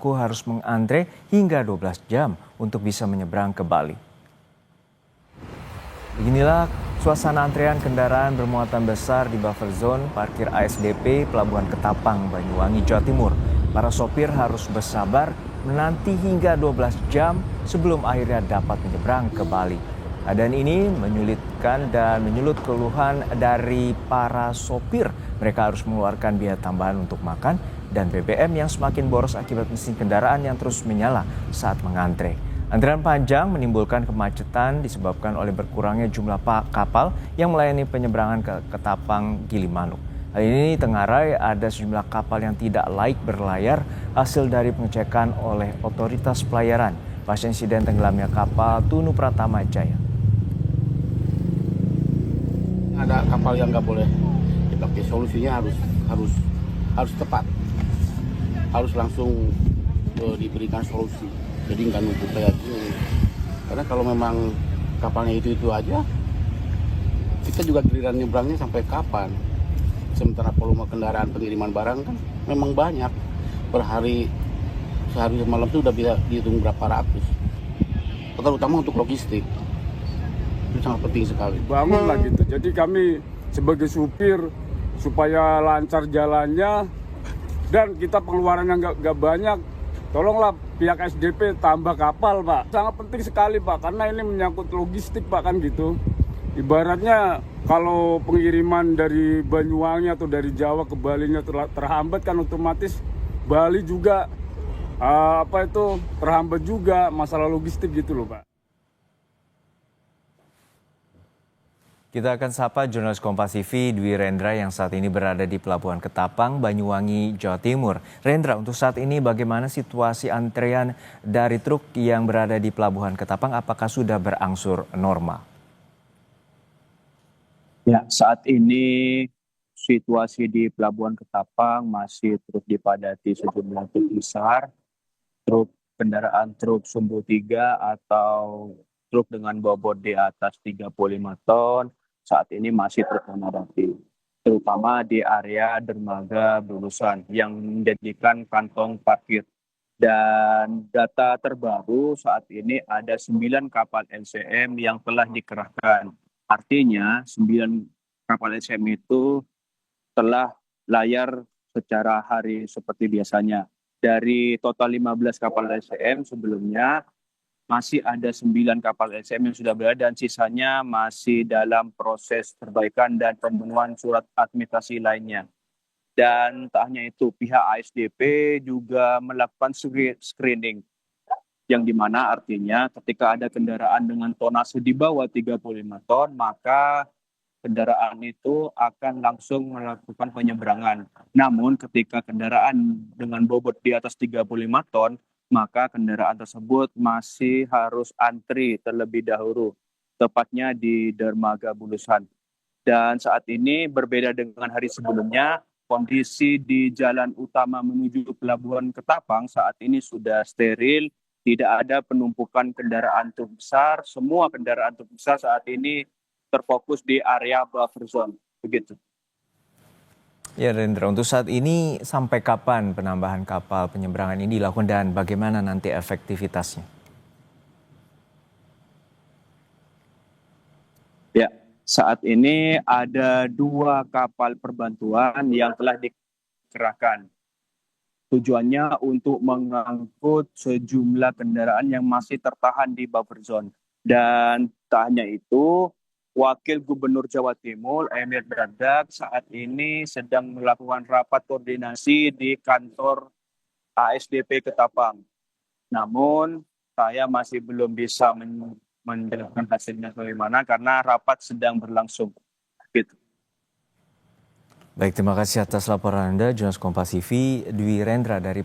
mengaku harus mengantre hingga 12 jam untuk bisa menyeberang ke Bali. Beginilah suasana antrean kendaraan bermuatan besar di buffer zone parkir ASDP Pelabuhan Ketapang, Banyuwangi, Jawa Timur. Para sopir harus bersabar menanti hingga 12 jam sebelum akhirnya dapat menyeberang ke Bali. Keadaan ini menyulitkan dan menyulut keluhan dari para sopir. Mereka harus mengeluarkan biaya tambahan untuk makan dan BBM yang semakin boros akibat mesin kendaraan yang terus menyala saat mengantre. Antrian panjang menimbulkan kemacetan disebabkan oleh berkurangnya jumlah kapal yang melayani penyeberangan ke Ketapang Gilimanuk. Hal ini tengarai ada sejumlah kapal yang tidak laik berlayar hasil dari pengecekan oleh otoritas pelayaran pasca insiden tenggelamnya kapal Tunu Pratama Jaya. Ada kapal yang nggak boleh dipakai, solusinya harus tepat, harus langsung diberikan solusi. Jadi nggak numpuk kayak gini. Karena kalau memang kapalnya itu aja, kita juga giliran nyebrangnya sampai kapan? Sementara volume kendaraan pengiriman barang kan memang banyak. Per hari, sehari semalam itu udah bisa dihitung berapa ratus. Terutama untuk logistik. Itu sangat penting sekali. Bangun lah gitu. Jadi kami sebagai supir supaya lancar jalannya dan kita pengeluarannya nggak banyak. Tolonglah pihak SDP tambah kapal, Pak. Sangat penting sekali, Pak, karena ini menyangkut logistik, Pak, kan gitu. Ibaratnya kalau pengiriman dari Banyuwangi atau dari Jawa ke Bali-nya terhambat kan otomatis Bali juga terhambat juga masalah logistik gitu loh, Pak. Kita akan sapa jurnalis Kompas TV Dwi Rendra yang saat ini berada di Pelabuhan Ketapang, Banyuwangi, Jawa Timur. Rendra, untuk saat ini bagaimana situasi antrean dari truk yang berada di Pelabuhan Ketapang? Apakah sudah berangsur normal? Ya, saat ini situasi di Pelabuhan Ketapang masih terus dipadati sejumlah truk besar, kendaraan truk sumbu 3 atau truk dengan bobot di atas 35 ton. Saat ini masih terus memadati, terutama di area dermaga Bulusan yang menjadikan kantong parkir. Dan data terbaru saat ini ada 9 kapal LCM yang telah dikerahkan. Artinya 9 kapal LCM itu telah layar secara hari seperti biasanya. Dari total 15 kapal LCM sebelumnya, masih ada 9 kapal LCM yang sudah berada dan sisanya masih dalam proses perbaikan dan pemenuhan surat administrasi lainnya. Dan tak hanya itu, pihak ASDP juga melakukan screening yang dimana artinya ketika ada kendaraan dengan tonase di bawah 35 ton, maka kendaraan itu akan langsung melakukan penyeberangan. Namun ketika kendaraan dengan bobot di atas 35 ton, maka kendaraan tersebut masih harus antri terlebih dahulu, tepatnya di dermaga Bulusan. Dan saat ini berbeda dengan hari sebelumnya, kondisi di jalan utama menuju Pelabuhan Ketapang saat ini sudah steril, tidak ada penumpukan kendaraan truk besar. Semua kendaraan truk besar saat ini terfokus di area buffer zone. Begitu. Ya Rendra, untuk saat ini sampai kapan penambahan kapal penyeberangan ini dilakukan dan bagaimana nanti efektivitasnya? Ya, saat ini ada 2 kapal perbantuan yang telah dikerahkan. Tujuannya untuk mengangkut sejumlah kendaraan yang masih tertahan di buffer zone. Dan tak hanya itu, Wakil Gubernur Jawa Timur Emir Dardak saat ini sedang melakukan rapat koordinasi di kantor ASDP Ketapang. Namun saya masih belum bisa menjelaskan hasilnya bagaimana karena rapat sedang berlangsung. Gitu. Baik, terima kasih atas laporan Anda, jurnalis Kompas TV Dwi Rendra dari